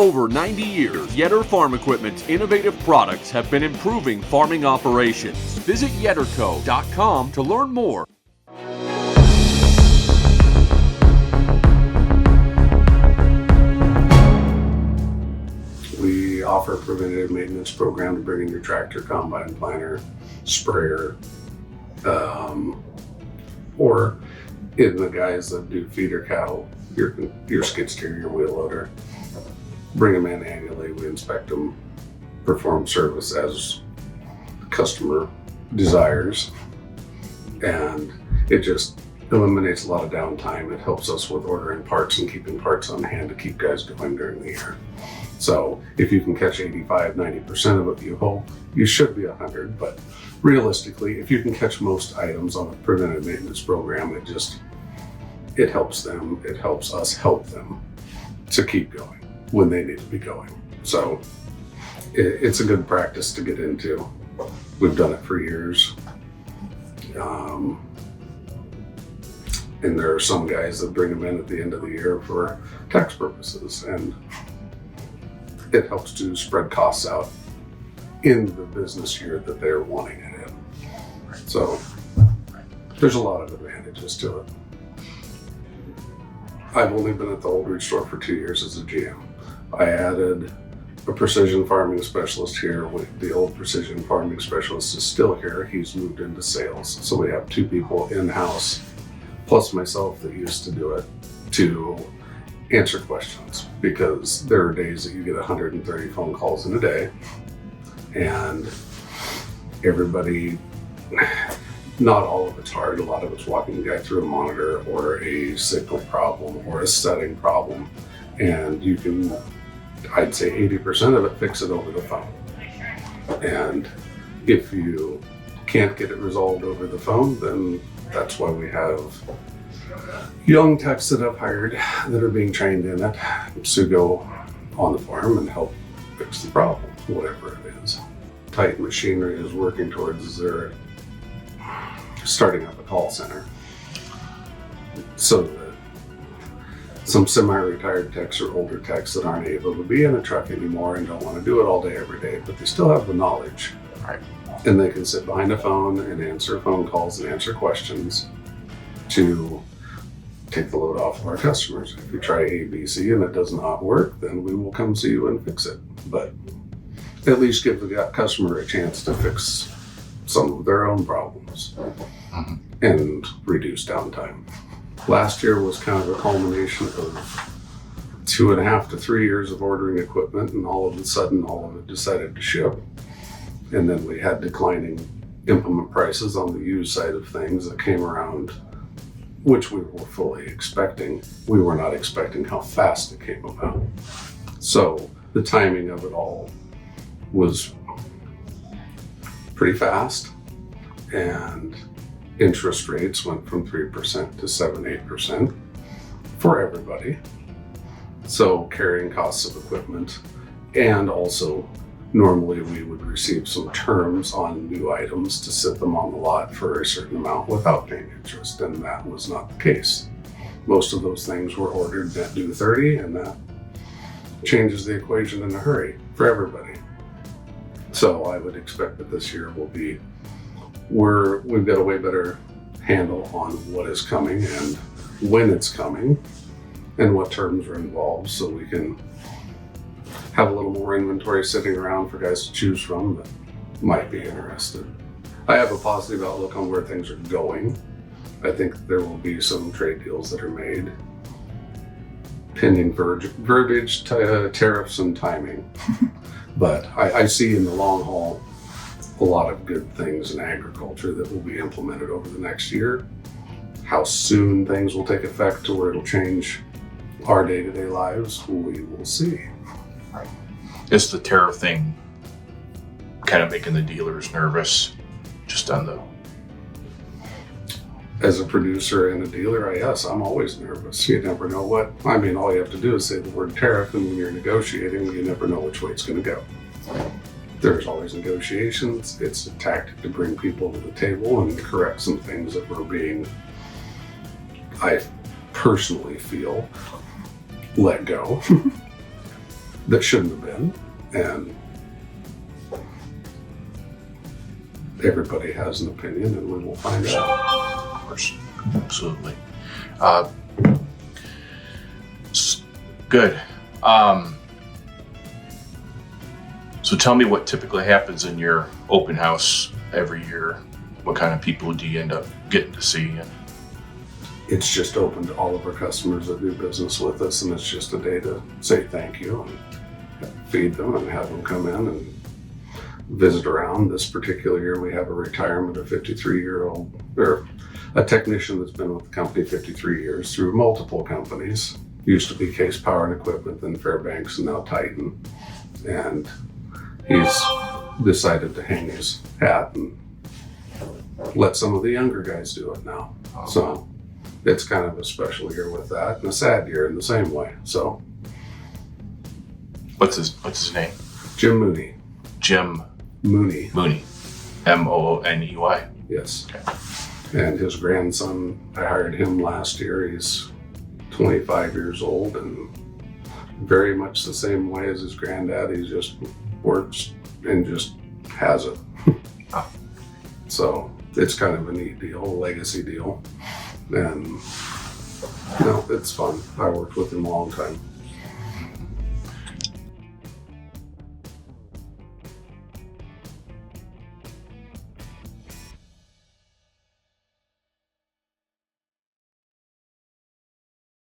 over 90 years, Yetter Farm Equipment's innovative products have been improving farming operations. Visit yetterco.com to learn more. We offer a preventative maintenance program to bring in your tractor, combine, planter, sprayer, or in the guys that do feeder cattle, your skid steer, your wheel loader. Bring them in annually, we inspect them, perform service as the customer desires, and it just eliminates a lot of downtime. It helps us with ordering parts and keeping parts on hand to keep guys going during the year. So if you can catch 85-90% of it, you hope. You should be 100, but realistically, if you can catch most items on a preventive maintenance program, it helps them, it helps us help them to keep going when they need to be going. So it's a good practice to get into. We've done it for years. And there are some guys that bring them in at the end of the year for tax purposes, and it helps to spread costs out in the business year that they're wanting it in. So there's a lot of advantages to it. I've only been at the Holdrege store for 2 years as a GM. I added a precision farming specialist here. The old precision farming specialist is still here. He's moved into sales. So we have 2 people in-house, plus myself that used to do it, to answer questions, because there are days that you get 130 phone calls in a day, and everybody, not all of it's hard. A lot of it's walking the guy through a monitor or a signal problem or a setting problem, and you can, I'd say 80% of it, fix it over the phone. And if you can't get it resolved over the phone, then that's why we have young techs that I've hired that are being trained in it to go on the farm and help fix the problem, whatever it is. Titan Machinery is working towards their starting up a call center, so that some semi-retired techs or older techs that aren't able to be in a truck anymore and don't want to do it all day every day, but they still have the knowledge. Right. And they can sit behind a phone and answer phone calls and answer questions to take the load off of our customers. If you try A, B, C and it does not work, then we will come see you and fix it. But at least give the customer a chance to fix some of their own problems and reduce downtime. Last year was kind of a culmination of 2.5 to 3 years of ordering equipment, and all of a sudden all of it decided to ship. And then we had declining implement prices on the used side of things that came around, which we were fully expecting. We were not expecting how fast it came about. So the timing of it all was pretty fast, and interest rates went from 3% to 7-8% for everybody. So carrying costs of equipment, and also normally we would receive some terms on new items to sit them on the lot for a certain amount without paying interest, and that was not the case. Most of those things were ordered net due 30, and that changes the equation in a hurry for everybody. So I would expect that this year will be, we've got a way better handle on what is coming and when it's coming and what terms are involved, so we can have a little more inventory sitting around for guys to choose from that might be interested. I have a positive outlook on where things are going. I think there will be some trade deals that are made, pending verbiage, tariffs, and timing. But I see in the long haul a lot of good things in agriculture that will be implemented over the next year. How soon things will take effect to where it'll change our day-to-day lives, we will see. Right. Is the tariff thing kind of making the dealers nervous, just on the... As a producer and a dealer, yes, I'm always nervous. You never know what, I mean, all you have to do is say the word tariff, and when you're negotiating, you never know which way it's going to go. There's always negotiations. It's a tactic to bring people to the table and correct some things that were being, I personally feel, let go. that shouldn't have been. And everybody has an opinion, and we will find out. Of course, absolutely. Good. So tell me what typically happens in your open house every year. What kind of people do you end up getting to see? It's just open to all of our customers that do business with us, and it's just a day to say thank you and feed them and have them come in and visit around. This particular year, we have a retirement of 53-year-old, or a technician that's been with the company 53 years through multiple companies. Used to be Case Power and Equipment, then Fairbanks, and now Titan. And he's decided to hang his hat and let some of the younger guys do it now. So it's kind of a special year with that, and a sad year in the same way. So what's his name? Jim Mooney. Jim Mooney. Mooney. Mooney. Yes. Okay. And his grandson, I hired him last year. He's 25 years old and very much the same way as his granddad. He just works and just has it. So it's kind of a neat deal, a legacy deal. And it's fun. I worked with him a long time.